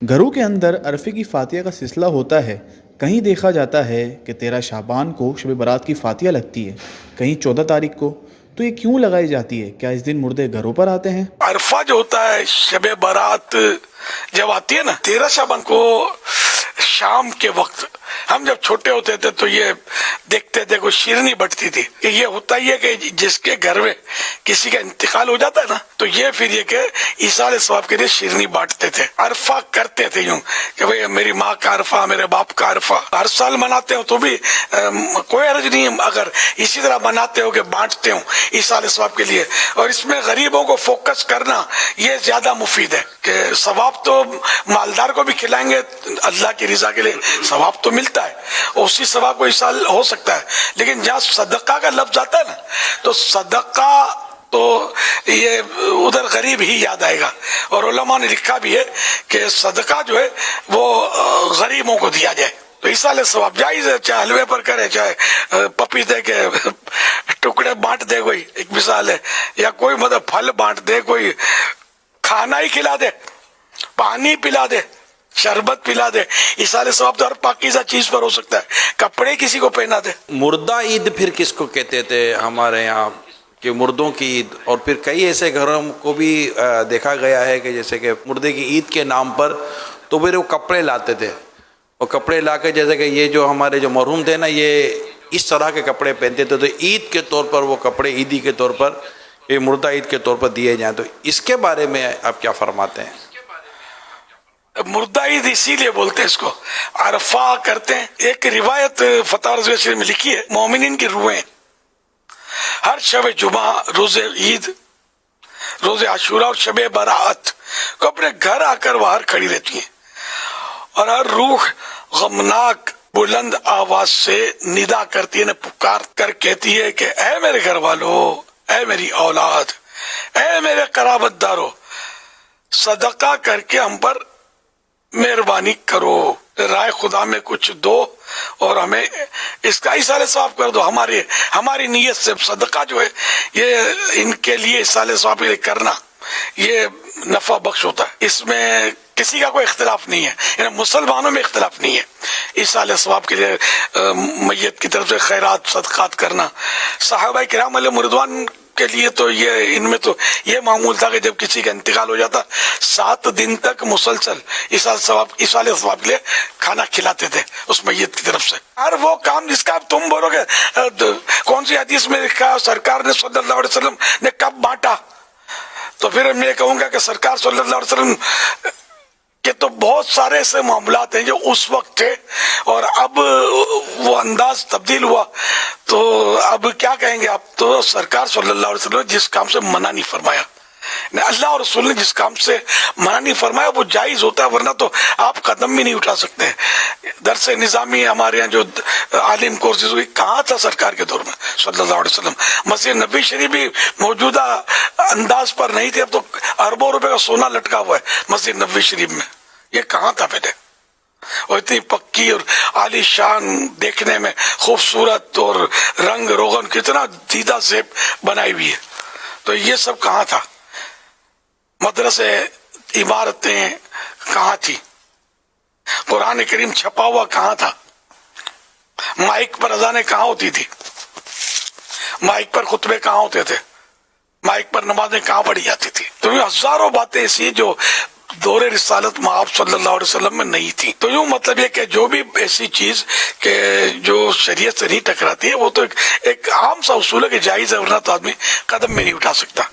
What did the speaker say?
घरों के अंदर अरफे की फातिया का सिलसिला होता है। कहीं देखा जाता है कि 13 शाबान को शब बारात की फातिया लगती है, कहीं 14 तारीख को। तो ये क्यों लगाई जाती है? क्या इस दिन मुर्दे घरों पर आते हैं? अरफा जो होता है, शब बारात जब आती है ना 13 शाबान को, शाम के वक्त हम जब छोटे होते थे तो ये देखते थे, कोई शिरनी बटती थी कि ये होता ही है कि जिसके घर में किसी का इंतकाल हो जाता है ना, तो ये फिर ये कि ईसाल सवाब के लिए शिरनी बांटते थे। अरफा करते थे यूं कि भाई मेरी माँ का अरफा, मेरे बाप का अरफा। हर साल मनाते हो तो भी कोई अर्ज नहीं है, अगर इसी तरह मनाते हो कि बांटते हो ईसाल सवाब के लिए। और इसमें गरीबों को फोकस करना ये ज्यादा मुफीद है कि सवाब तो मालदार को भी खिलाएंगे, अल्लाह की रिजा के लिए सवाब तो मिलता है, उसी सवाब को इस साल हो सकता है। लेकिन जहाँ सदका का लफ्ज आता है ना, तो सदका तो ये उधर गरीब ही याद आएगा। और उलमा ने लिखा भी है कि सदका जो है वो गरीबों को दिया जाए, तो इस साल सवाब जायज है। चाहे हलवे पर करे, चाहे पपीते के टुकड़े बांट दे, कोई एक मिसाल है, या कोई मतलब फल बांट दे, कोई खाना ही खिला दे, पानी पिला दे, शरबत पिला दे। इस साल सवाब तो हर पाकीज़ा चीज पर हो सकता है, कपड़े किसी को पहना दे। मुर्दा ईद फिर किसको कहते थे हमारे यहाँ कि मुर्दों की ईद। और फिर कई ऐसे घरों को भी देखा गया है कि जैसे कि मुर्दे की ईद के नाम पर तो फिर वो कपड़े लाते थे, और कपड़े ला के जैसे कि ये जो हमारे जो मरहूम थे ना, ये इस तरह के कपड़े पहनते थे, तो ईद के तौर पर वो कपड़े ईदी के तौर पर, ये मुर्दा ईद के तौर पर दिए जाएँ। तो इसके बारे में आप क्या फरमाते हैं? मुर्दा ईद इसीलिए बोलते हैं इसको, अरफा करते हैं। एक रिवायत फतवा रज़वी शरीफ में लिखी है, मोमिनीन की रूहें हर शब जुमा, रोजे ईद, रोजे आशूरा और शब बारात को अपने घर आकर बाहर खड़ी रहती हैं, और हर रूह गमनाक बुलंद आवाज से निदा करती है, न पुकार कर कहती है कि ऐ मेरे घर वालों, ऐ मेरी औलाद, ऐ मेरे कराबतदारों, सदका करके हम पर मेहरबानी करो, राय खुदा में कुछ दो और हमें इसका इसाले सवाब कर दो। हमारी नीयत से सदका जो है ये इनके लिए इसाले सवाब करना ये नफा बख्श होता है। इसमें किसी का कोई इख्तिलाफ नहीं है, यानी मुसलमानों में इख्तिलाफ नहीं है। इसाले सवाब के लिए मैयत की तरफ से खैरात सदकात करना, सहाबा किराम अलैहिम रिदवान के लिए तो ये इनमें तो ये मामूल था कि जब किसी का इंतकाल हो जाता 7 दिन तक मुसलसल इसाले सवाब के लिए खाना खिलाते थे उस मैयत की तरफ से। हर वो काम जिसका अब तुम बोलोगे कौन सी हदीस में लिखा, सरकार ने सल्लल्लाहु अलैहि वसल्लम ने कब बांटा, तो फिर मैं कहूंगा कि सरकार सल्लल्लाहु अलैहि वसल्लम के तो बहुत सारे ऐसे मामलात हैं जो उस वक्त थे, और अब वो अंदाज तब्दील हुआ, तो अब क्या कहेंगे आप। तो सरकार सल्लल्लाहु अलैहि वसल्लम जिस काम से मना नहीं फरमाया, अल्लाह और रसूल ने जिस काम से मना नहीं फरमाया वो जायज होता है, वरना तो आप कदम भी नहीं उठा सकते। दरसे निजामी हमारे यहाँ जो आलिम कोर्सेज हुई कहाँ था सरकार के दौर में सल्लल्लाहु अलैहि वसल्लम। मस्जिद नबी शरीफ भी मौजूदा अंदाज पर नहीं थे, अब तो अरबों रुपए का सोना लटका हुआ है मस्जिद नबी शरीफ में, ये कहाँ था पहले। और इतनी पक्की और आलीशान, देखने में खूबसूरत और रंग रोगन कितना दीदा से बनाई हुई है, तो ये सब कहाँ था। मदरसे इमारतें कहाँ थी, कुरान करीम छपा हुआ कहाँ था, माइक पर अजानें कहाँ होती थी, माइक पर खुतबे कहाँ होते थे, माइक पर नमाजें कहाँ पढ़ी जाती थी। तो ये हजारों बातें ऐसी जो दौरे रिसालत में आप सल्लल्लाहु अलैहि वसल्लम में नहीं थी। तो यूं मतलब ये कि जो भी ऐसी चीज के जो शरीयत से नहीं टकराती है वो तो एक आम सा उसूल है कि जायज है, वरना तो आदमी कदम में नहीं उठा सकता।